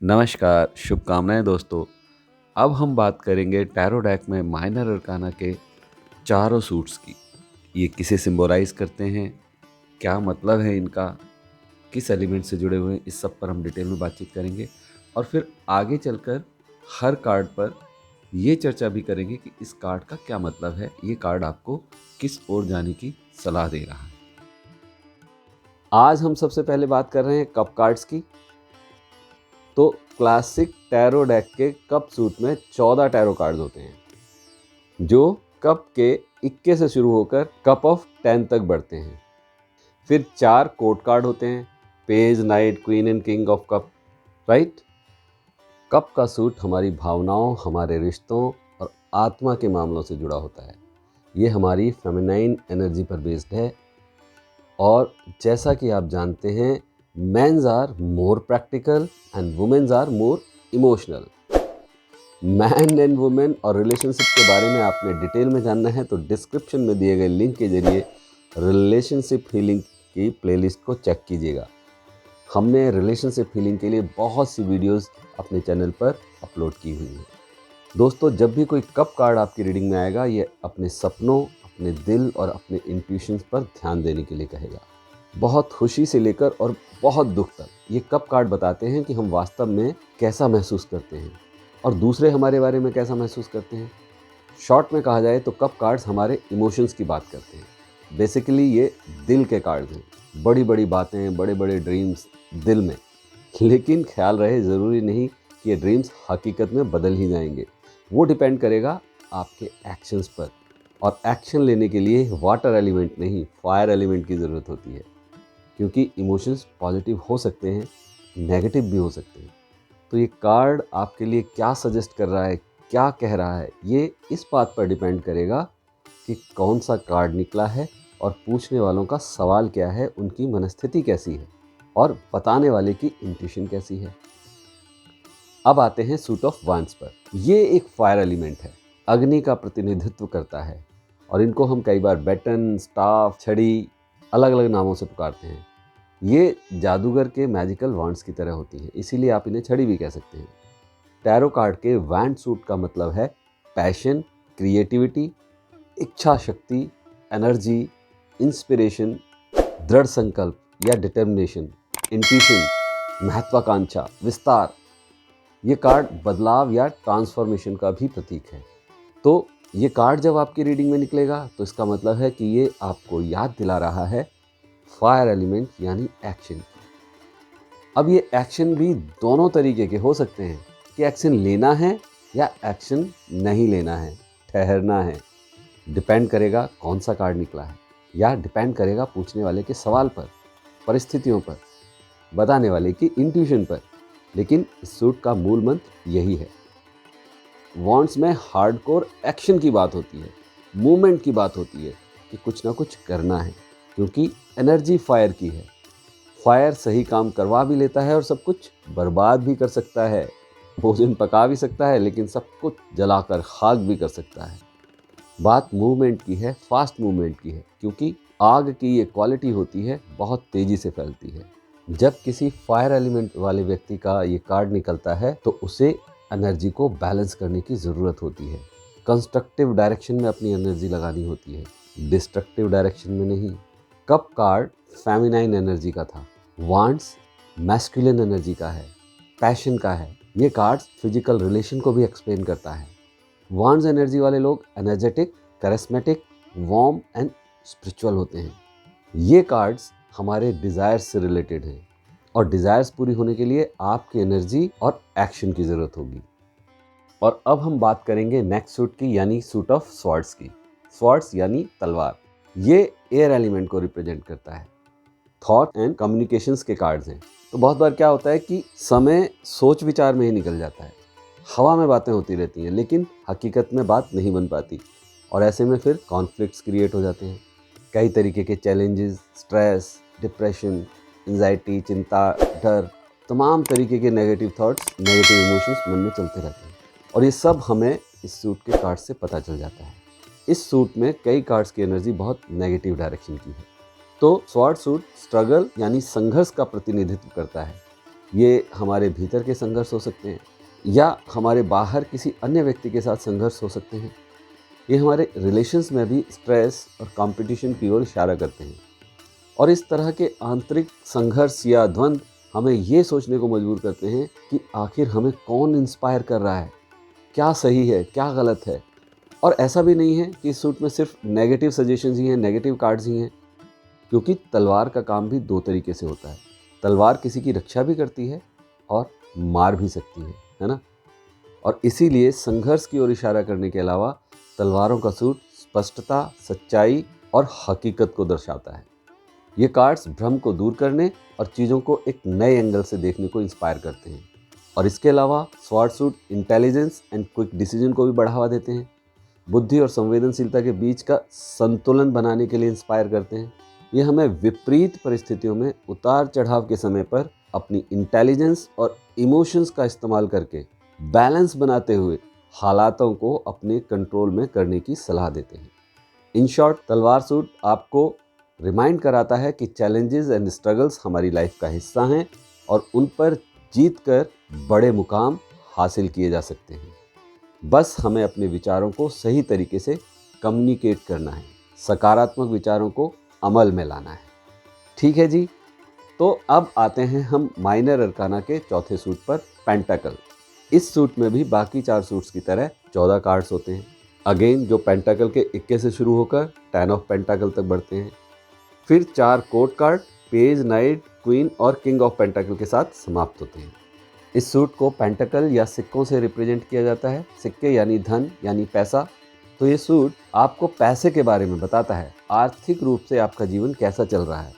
नमस्कार, शुभकामनाएं दोस्तों। अब हम बात करेंगे टैरो डेक में माइनर अरकाना के चारों सूट्स की। ये किसे सिंबलाइज करते हैं, क्या मतलब है इनका, किस एलिमेंट से जुड़े हुए हैं, इस सब पर हम डिटेल में बातचीत करेंगे। और फिर आगे चलकर हर कार्ड पर ये चर्चा भी करेंगे कि इस कार्ड का क्या मतलब है, ये कार्ड आपको किस ओर जाने की सलाह दे रहा है। आज हम सबसे पहले बात कर रहे हैं कप कार्ड्स की। तो क्लासिक टैरो डेक के कप सूट में 14 टैरो कार्ड्स होते हैं जो कप के इक्के से शुरू होकर कप ऑफ 10 तक बढ़ते हैं। फिर 4 कोर्ट कार्ड होते हैं, page, night, queen and king of cup, right. Cup का सूट हमारी भावनाओं, हमारे रिश्तों और आत्मा के मामलों से जुड़ा होता है। ये हमारी फेमिनाइन एनर्जी पर बेस्ड है। और जैसा कि आप जानते हैं, mens are more practical and womens are more emotional. Man and women और रिलेशनशिप के बारे में आपने डिटेल में जानना है तो डिस्क्रिप्शन में दिए गए लिंक के जरिए रिलेशनशिप हीलिंग की प्लेलिस्ट को चेक कीजिएगा। हमने रिलेशनशिप हीलिंग के लिए बहुत सी वीडियोस अपने चैनल पर अपलोड की हुई हैं। दोस्तों, जब भी कोई कप कार्ड आपकी रीडिंग में आएगा, ये अपने सपनों, अपने दिल और अपने इंट्यूशंस पर ध्यान देने के लिए कहेगा। बहुत खुशी से लेकर और बहुत दुख तक ये कप कार्ड बताते हैं कि हम वास्तव में कैसा महसूस करते हैं और दूसरे हमारे बारे में कैसा महसूस करते हैं। शॉर्ट में कहा जाए तो कप कार्ड्स हमारे इमोशंस की बात करते हैं। बेसिकली ये दिल के कार्ड्स हैं। बड़ी बड़ी बातें, बड़े बड़े ड्रीम्स दिल में। लेकिन ख्याल रहे, ज़रूरी नहीं कि ये ड्रीम्स हकीकत में बदल ही जाएंगे। वो डिपेंड करेगा आपके एक्शंस पर। और एक्शन लेने के लिए वाटर एलिमेंट नहीं, फायर एलिमेंट की ज़रूरत होती है। क्योंकि इमोशंस पॉजिटिव हो सकते हैं, नेगेटिव भी हो सकते हैं। तो ये कार्ड आपके लिए क्या सजेस्ट कर रहा है, क्या कह रहा है, ये इस बात पर डिपेंड करेगा कि कौन सा कार्ड निकला है और पूछने वालों का सवाल क्या है, उनकी मनस्थिति कैसी है और बताने वाले की इंट्यूशन कैसी है। अब आते हैं सूट ऑफ वांड्स पर। ये एक फायर एलिमेंट है, अग्नि का प्रतिनिधित्व करता है और इनको हम कई बार बैटन, स्टाफ, छड़ी अलग अलग नामों से पुकारते हैं। ये जादूगर के मैजिकल वांड्स की तरह होती हैं, इसीलिए आप इन्हें छड़ी भी कह सकते हैं। टैरो कार्ड के वैंड सूट का मतलब है पैशन, क्रिएटिविटी, इच्छा शक्ति, एनर्जी, इंस्पिरेशन, दृढ़ संकल्प या डिटर्मिनेशन, इंट्यूशन, महत्वाकांक्षा, विस्तार। ये कार्ड बदलाव या ट्रांसफॉर्मेशन का भी प्रतीक है। तो ये कार्ड जब आपकी रीडिंग में निकलेगा तो इसका मतलब है कि ये आपको याद दिला रहा है फायर एलिमेंट यानी एक्शन। अब ये एक्शन भी दोनों तरीके के हो सकते हैं कि एक्शन लेना है या एक्शन नहीं लेना है, ठहरना है। डिपेंड करेगा कौन सा कार्ड निकला है, या डिपेंड करेगा पूछने वाले के सवाल पर, परिस्थितियों पर, बताने वाले की इंट्यूशन पर। लेकिन इस सूट का मूल मंत्र यही है। वॉन्ड्स में हार्डकोर एक्शन की बात होती है, मूवमेंट की बात होती है कि कुछ ना कुछ करना है, क्योंकि एनर्जी फायर की है। फायर सही काम करवा भी लेता है और सब कुछ बर्बाद भी कर सकता है। भोजन पका भी सकता है, लेकिन सब कुछ जलाकर खाक भी कर सकता है। बात मूवमेंट की है, फास्ट मूवमेंट की है, क्योंकि आग की ये क्वालिटी होती है, बहुत तेजी से फैलती है। जब किसी फायर एलिमेंट वाले व्यक्ति का ये कार्ड निकलता है तो उसे एनर्जी को बैलेंस करने की ज़रूरत होती है। कंस्ट्रक्टिव डायरेक्शन में अपनी एनर्जी लगानी होती है, डिस्ट्रक्टिव डायरेक्शन में नहीं। कप कार्ड फेमिनाइन एनर्जी का था, वांड्स मैस्कुलिन एनर्जी का है, पैशन का है। ये कार्ड्स फिजिकल रिलेशन को भी एक्सप्लेन करता है। वांड्स एनर्जी वाले लोग energetic, charismatic, warm and spiritual होते हैं। ये कार्ड्स हमारे डिज़ायर्स से रिलेटेड हैं और डिज़ायर्स पूरी होने के लिए आपकी एनर्जी और एक्शन की ज़रूरत होगी। और अब हम बात करेंगे नेक्स्ट सूट की, यानी सूट ऑफ स्वॉर्ड्स की। स्वॉर्ड्स यानी तलवार। ये एयर एलिमेंट को रिप्रेजेंट करता है। थॉट एंड कम्युनिकेशंस के कार्ड्स हैं। तो बहुत बार क्या होता है कि समय सोच विचार में ही निकल जाता है, हवा में बातें होती रहती हैं, लेकिन हकीकत में बात नहीं बन पाती और ऐसे में फिर कॉन्फ्लिक्ट्स क्रिएट हो जाते हैं। कई तरीके के चैलेंजेस, स्ट्रेस, डिप्रेशन, एंजाइटी, चिंता, डर, तमाम तरीके के नेगेटिव थॉट्स, नेगेटिव इमोशंस मन में चलते रहते हैं और ये सब हमें इस सूट के कार्ड से पता चल जाता है। इस सूट में कई कार्ड्स की एनर्जी बहुत नेगेटिव डायरेक्शन की है। तो स्वॉर्ड सूट स्ट्रगल यानी संघर्ष का प्रतिनिधित्व करता है। ये हमारे भीतर के संघर्ष हो सकते हैं या हमारे बाहर किसी अन्य व्यक्ति के साथ संघर्ष हो सकते हैं। ये हमारे रिलेशंस में भी स्ट्रेस और कंपटीशन की ओर इशारा करते हैं। और इस तरह के आंतरिक संघर्ष या द्वंद्व हमें ये सोचने को मजबूर करते हैं कि आखिर हमें कौन इंस्पायर कर रहा है, क्या सही है, क्या गलत है। और ऐसा भी नहीं है कि इस सूट में सिर्फ नेगेटिव सजेशंस ही हैं, नेगेटिव कार्ड्स ही हैं, क्योंकि तलवार का काम भी दो तरीके से होता है। तलवार किसी की रक्षा भी करती है और मार भी सकती है ना। और इसीलिए संघर्ष की ओर इशारा करने के अलावा तलवारों का सूट स्पष्टता, सच्चाई और हकीकत को दर्शाता है। ये कार्ड्स भ्रम को दूर करने और चीज़ों को एक नए एंगल से देखने को इंस्पायर करते हैं। और इसके अलावा sword suit intelligence and quick decision को भी बढ़ावा देते हैं। बुद्धि और संवेदनशीलता के बीच का संतुलन बनाने के लिए इंस्पायर करते हैं। ये हमें विपरीत परिस्थितियों में उतार चढ़ाव के समय पर अपनी इंटेलिजेंस और इमोशंस का इस्तेमाल करके बैलेंस बनाते हुए हालातों को अपने कंट्रोल में करने की सलाह देते हैं। इन शॉर्ट, तलवार सूट आपको रिमाइंड कराता है कि चैलेंजेस एंड स्ट्रगल्स हमारी लाइफ का हिस्सा हैं और उन पर जीत कर बड़े मुकाम हासिल किए जा सकते हैं। बस हमें अपने विचारों को सही तरीके से कम्युनिकेट करना है, सकारात्मक विचारों को अमल में लाना है। ठीक है जी, तो अब आते हैं हम माइनर अरकाना के चौथे सूट पर, पेंटाकल। इस सूट में भी बाकी 4 सूट्स की तरह 14 कार्ड्स होते हैं। अगेन जो पेंटाकल के इक्के से शुरू होकर 10 ऑफ पेंटाकल तक बढ़ते हैं। फिर 4 court card page, night, queen और किंग ऑफ पेंटाकल के साथ समाप्त होते हैं। इस सूट को पेंटाकल या सिक्कों से रिप्रेजेंट किया जाता है। सिक्के यानी धन, यानी पैसा। तो ये सूट आपको पैसे के बारे में बताता है, आर्थिक रूप से आपका जीवन कैसा चल रहा है।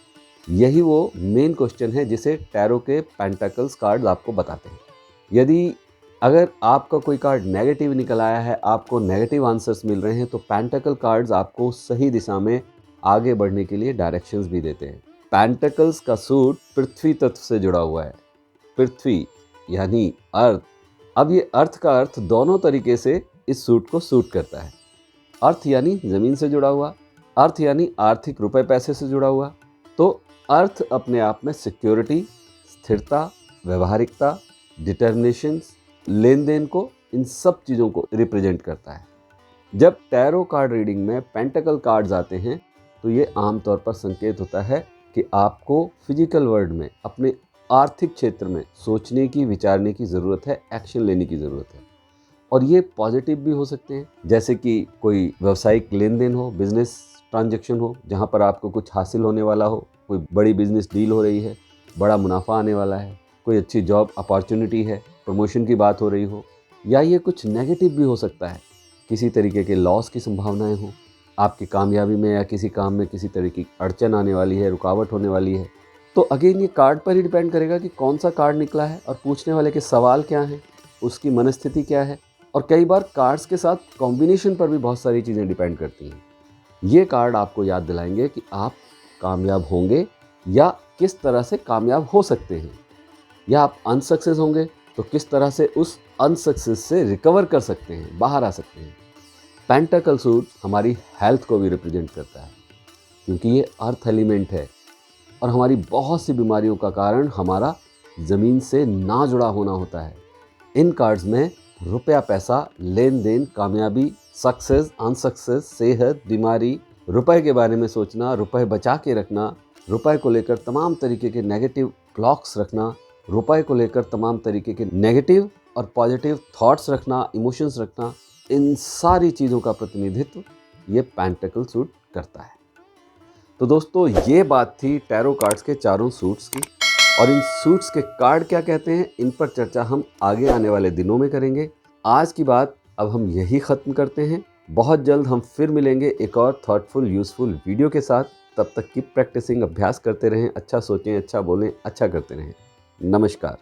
यही वो मेन क्वेश्चन है जिसे टैरो के पेंटाकल्स कार्ड आपको बताते हैं। यदि अगर आपका कोई कार्ड नेगेटिव निकल आया है, आपको नेगेटिव आंसर्स मिल रहे हैं, तो पेंटाकल कार्ड्स आपको सही दिशा में आगे बढ़ने के लिए डायरेक्शंस भी देते हैं। पेंटाकल्स का सूट पृथ्वी तत्व से जुड़ा हुआ है। पृथ्वी यानी अर्थ। अब ये अर्थ का अर्थ दोनों तरीके से इस सूट को सूट करता है। अर्थ यानी ज़मीन से जुड़ा हुआ, अर्थ यानी आर्थिक रुपए पैसे से जुड़ा हुआ। तो अर्थ अपने आप में सिक्योरिटी, स्थिरता, व्यवहारिकता, डिटर्मिनेशंस, लेन देन को, इन सब चीज़ों को रिप्रेजेंट करता है। जब टैरो कार्ड रीडिंग में पेंटाकल कार्ड्स आते हैं तो ये आमतौर पर संकेत होता है कि आपको फिजिकल वर्ल्ड में, अपने आर्थिक क्षेत्र में सोचने की, विचारने की ज़रूरत है, एक्शन लेने की ज़रूरत है। और ये पॉजिटिव भी हो सकते हैं, जैसे कि कोई व्यावसायिक लेन देन हो, बिजनेस ट्रांजैक्शन हो जहाँ पर आपको कुछ हासिल होने वाला हो, कोई बड़ी बिजनेस डील हो रही है, बड़ा मुनाफा आने वाला है, कोई अच्छी जॉब अपॉर्चुनिटी है, प्रमोशन की बात हो रही हो। या ये कुछ नेगेटिव भी हो सकता है, किसी तरीके के लॉस की संभावनाएं हो, आपकी कामयाबी में या किसी काम में किसी तरह की अड़चन आने वाली है, रुकावट होने वाली है। तो अगेन ये कार्ड पर ही डिपेंड करेगा कि कौन सा कार्ड निकला है और पूछने वाले के सवाल क्या हैं, उसकी मनस्थिति क्या है। और कई बार कार्ड्स के साथ कॉम्बिनेशन पर भी बहुत सारी चीज़ें डिपेंड करती हैं। ये कार्ड आपको याद दिलाएंगे कि आप कामयाब होंगे या किस तरह से कामयाब हो सकते हैं, या आप अनसक्सेस होंगे तो किस तरह से उस अनसक्सेस से रिकवर कर सकते हैं, बाहर आ सकते हैं। पेंटाकल सूट हमारी हेल्थ को भी रिप्रेजेंट करता है, क्योंकि ये अर्थ एलिमेंट है और हमारी बहुत सी बीमारियों का कारण हमारा ज़मीन से ना जुड़ा होना होता है। इन कार्ड्स में रुपया पैसा, लेन देन, कामयाबी, सक्सेस, अनसक्सेस, सेहत, बीमारी, रुपए के बारे में सोचना, रुपए बचा के रखना, रुपए को लेकर तमाम तरीके के नेगेटिव ब्लॉक्स रखना, रुपए को लेकर तमाम तरीके के नेगेटिव और पॉजिटिव थॉट्स रखना, इमोशंस रखना, इन सारी चीज़ों का प्रतिनिधित्व ये पेंटाकल सूट करता है। तो दोस्तों, ये बात थी टैरो कार्ड्स के चारों सूट्स की। और इन सूट्स के कार्ड क्या कहते हैं, इन पर चर्चा हम आगे आने वाले दिनों में करेंगे। आज की बात अब हम यही ख़त्म करते हैं। बहुत जल्द हम फिर मिलेंगे एक और थॉटफुल, यूज़फुल वीडियो के साथ। तब तक की प्रैक्टिसिंग, अभ्यास करते रहें, अच्छा सोचें, अच्छा बोलें, अच्छा करते रहें। नमस्कार।